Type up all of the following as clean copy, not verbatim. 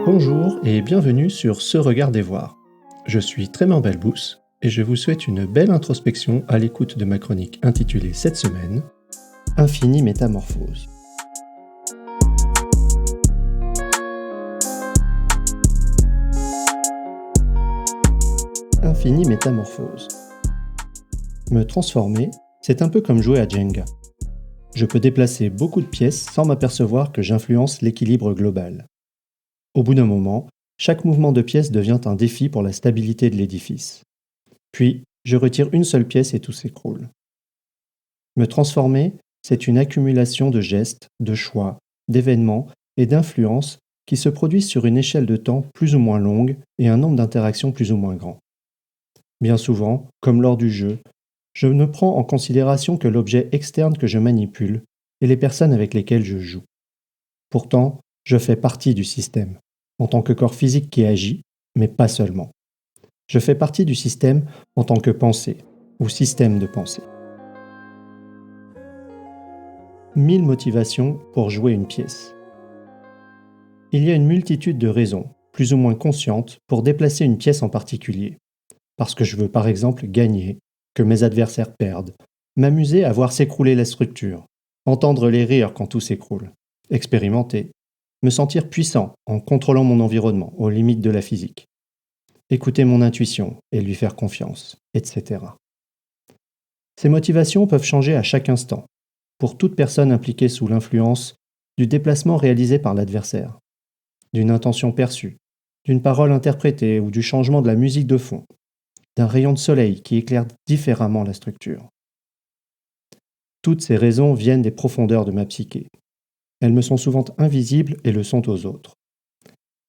Bonjour et bienvenue sur Ce Regard des Voir. Je suis Trément Belbous et je vous souhaite une belle introspection à l'écoute de ma chronique intitulée cette semaine Infinie métamorphose. Infinie métamorphose. Me transformer, c'est un peu comme jouer à Jenga. Je peux déplacer beaucoup de pièces sans m'apercevoir que j'influence l'équilibre global. Au bout d'un moment, chaque mouvement de pièce devient un défi pour la stabilité de l'édifice. Puis, je retire une seule pièce et tout s'écroule. Me transformer, c'est une accumulation de gestes, de choix, d'événements et d'influences qui se produisent sur une échelle de temps plus ou moins longue et un nombre d'interactions plus ou moins grand. Bien souvent, comme lors du jeu, je ne prends en considération que l'objet externe que je manipule et les personnes avec lesquelles je joue. Pourtant, je fais partie du système, en tant que corps physique qui agit, mais pas seulement. Je fais partie du système en tant que pensée, ou système de pensée. 1000 motivations pour jouer une pièce. Il y a une multitude de raisons, plus ou moins conscientes, pour déplacer une pièce en particulier. Parce que je veux par exemple gagner, que mes adversaires perdent, m'amuser à voir s'écrouler la structure, entendre les rires quand tout s'écroule, expérimenter, me sentir puissant en contrôlant mon environnement aux limites de la physique, écouter mon intuition et lui faire confiance, etc. Ces motivations peuvent changer à chaque instant, pour toute personne impliquée sous l'influence du déplacement réalisé par l'adversaire, d'une intention perçue, d'une parole interprétée ou du changement de la musique de fond, d'un rayon de soleil qui éclaire différemment la structure. Toutes ces raisons viennent des profondeurs de ma psyché. Elles me sont souvent invisibles et le sont aux autres.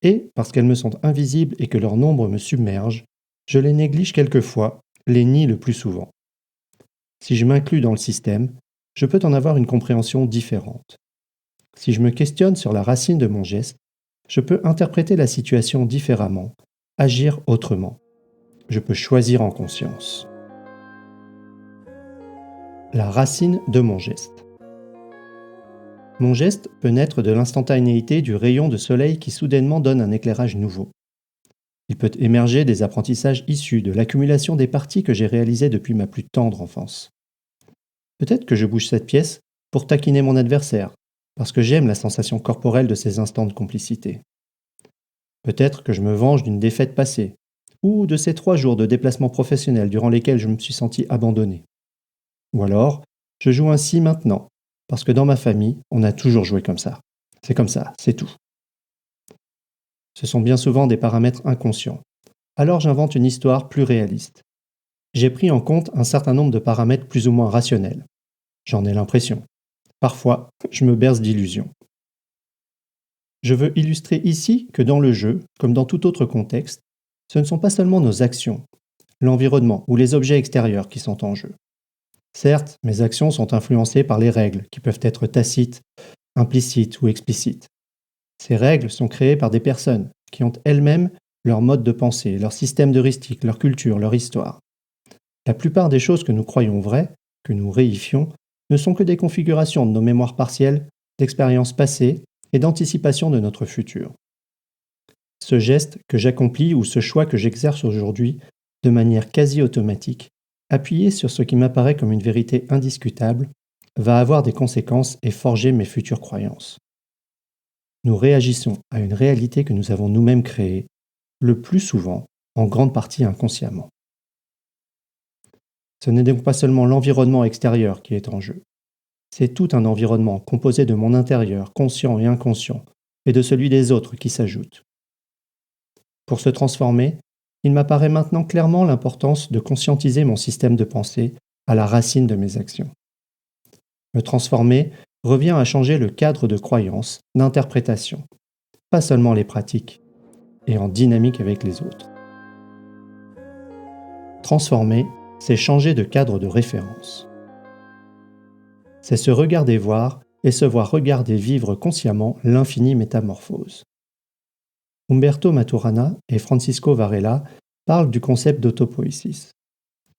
Et, parce qu'elles me sont invisibles et que leur nombre me submerge, je les néglige quelquefois, les nie le plus souvent. Si je m'inclus dans le système, je peux en avoir une compréhension différente. Si je me questionne sur la racine de mon geste, je peux interpréter la situation différemment, agir autrement. Je peux choisir en conscience. La racine de mon geste. Mon geste peut naître de l'instantanéité du rayon de soleil qui soudainement donne un éclairage nouveau. Il peut émerger des apprentissages issus de l'accumulation des parties que j'ai réalisées depuis ma plus tendre enfance. Peut-être que je bouge cette pièce pour taquiner mon adversaire, parce que j'aime la sensation corporelle de ces instants de complicité. Peut-être que je me venge d'une défaite passée, ou de ces 3 jours de déplacement professionnel durant lesquels je me suis senti abandonné. Ou alors, je joue ainsi maintenant, parce que dans ma famille, on a toujours joué comme ça. C'est comme ça, c'est tout. Ce sont bien souvent des paramètres inconscients. Alors j'invente une histoire plus réaliste. J'ai pris en compte un certain nombre de paramètres plus ou moins rationnels. J'en ai l'impression. Parfois, je me berce d'illusions. Je veux illustrer ici que dans le jeu, comme dans tout autre contexte, ce ne sont pas seulement nos actions, l'environnement ou les objets extérieurs qui sont en jeu. Certes, mes actions sont influencées par les règles qui peuvent être tacites, implicites ou explicites. Ces règles sont créées par des personnes qui ont elles-mêmes leur mode de pensée, leur système d'heuristique, leur culture, leur histoire. La plupart des choses que nous croyons vraies, que nous réifions, ne sont que des configurations de nos mémoires partielles, d'expériences passées et d'anticipation de notre futur. Ce geste que j'accomplis ou ce choix que j'exerce aujourd'hui, de manière quasi automatique, appuyé sur ce qui m'apparaît comme une vérité indiscutable, va avoir des conséquences et forger mes futures croyances. Nous réagissons à une réalité que nous avons nous-mêmes créée, le plus souvent, en grande partie inconsciemment. Ce n'est donc pas seulement l'environnement extérieur qui est en jeu. C'est tout un environnement composé de mon intérieur, conscient et inconscient, et de celui des autres qui s'ajoutent. Pour se transformer, il m'apparaît maintenant clairement l'importance de conscientiser mon système de pensée à la racine de mes actions. Me transformer revient à changer le cadre de croyance, d'interprétation, pas seulement les pratiques, et en dynamique avec les autres. Transformer, c'est changer de cadre de référence. C'est se regarder voir et se voir regarder vivre consciemment l'infinie métamorphose. Umberto Maturana et Francisco Varela parlent du concept d'autopoïsis.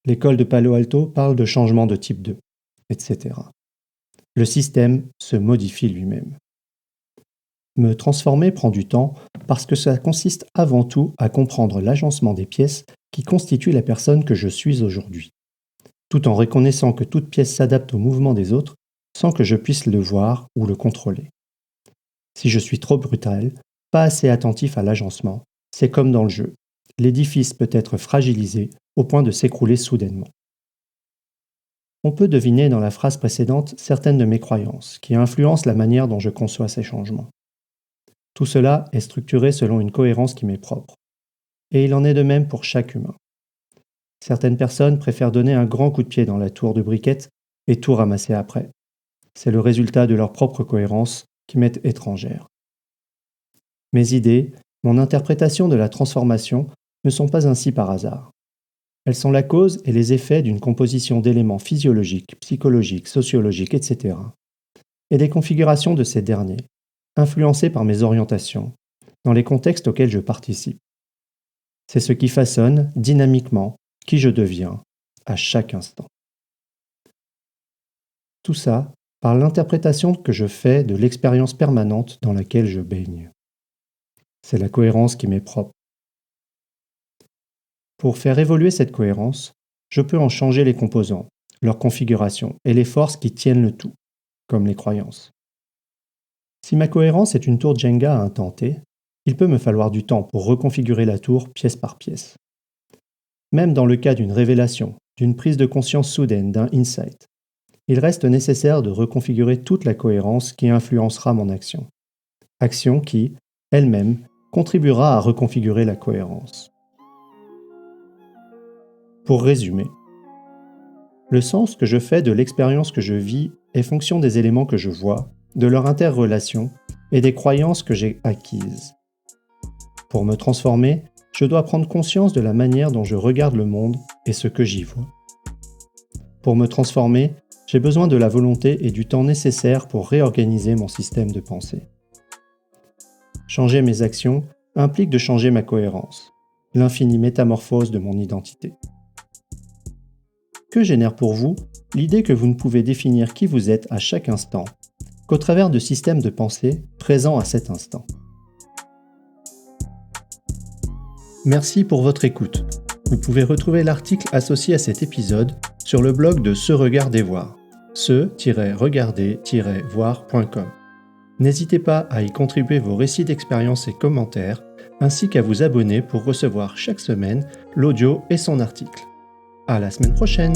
L'école de Palo Alto parle de changement de type 2, etc. Le système se modifie lui-même. Me transformer prend du temps parce que ça consiste avant tout à comprendre l'agencement des pièces qui constituent la personne que je suis aujourd'hui, tout en reconnaissant que toute pièce s'adapte au mouvement des autres sans que je puisse le voir ou le contrôler. Si je suis trop brutal, pas assez attentif à l'agencement, c'est comme dans le jeu. L'édifice peut être fragilisé au point de s'écrouler soudainement. On peut deviner dans la phrase précédente certaines de mes croyances qui influencent la manière dont je conçois ces changements. Tout cela est structuré selon une cohérence qui m'est propre. Et il en est de même pour chaque humain. Certaines personnes préfèrent donner un grand coup de pied dans la tour de briquettes et tout ramasser après. C'est le résultat de leur propre cohérence qui m'est étrangère. Mes idées, mon interprétation de la transformation ne sont pas ainsi par hasard. Elles sont la cause et les effets d'une composition d'éléments physiologiques, psychologiques, sociologiques, etc. et des configurations de ces derniers, influencés par mes orientations, dans les contextes auxquels je participe. C'est ce qui façonne, dynamiquement, qui je deviens, à chaque instant. Tout ça par l'interprétation que je fais de l'expérience permanente dans laquelle je baigne. C'est la cohérence qui m'est propre. Pour faire évoluer cette cohérence, je peux en changer les composants, leur configuration et les forces qui tiennent le tout, comme les croyances. Si ma cohérence est une tour Jenga à intenter, il peut me falloir du temps pour reconfigurer la tour pièce par pièce. Même dans le cas d'une révélation, d'une prise de conscience soudaine, d'un insight, il reste nécessaire de reconfigurer toute la cohérence qui influencera mon action. Action qui, elle-même, contribuera à reconfigurer la cohérence. Pour résumer, le sens que je fais de l'expérience que je vis est fonction des éléments que je vois, de leur interrelation et des croyances que j'ai acquises. Pour me transformer, je dois prendre conscience de la manière dont je regarde le monde et ce que j'y vois. Pour me transformer, j'ai besoin de la volonté et du temps nécessaires pour réorganiser mon système de pensée. Changer mes actions implique de changer ma cohérence, l'infinie métamorphose de mon identité. Que génère pour vous l'idée que vous ne pouvez définir qui vous êtes à chaque instant qu'au travers de systèmes de pensée présents à cet instant? Merci pour votre écoute. Vous pouvez retrouver l'article associé à cet épisode sur le blog de Se Regarder Voir, se-regarder-voir.com. N'hésitez pas à y contribuer vos récits d'expériences et commentaires, ainsi qu'à vous abonner pour recevoir chaque semaine l'audio et son article. À la semaine prochaine!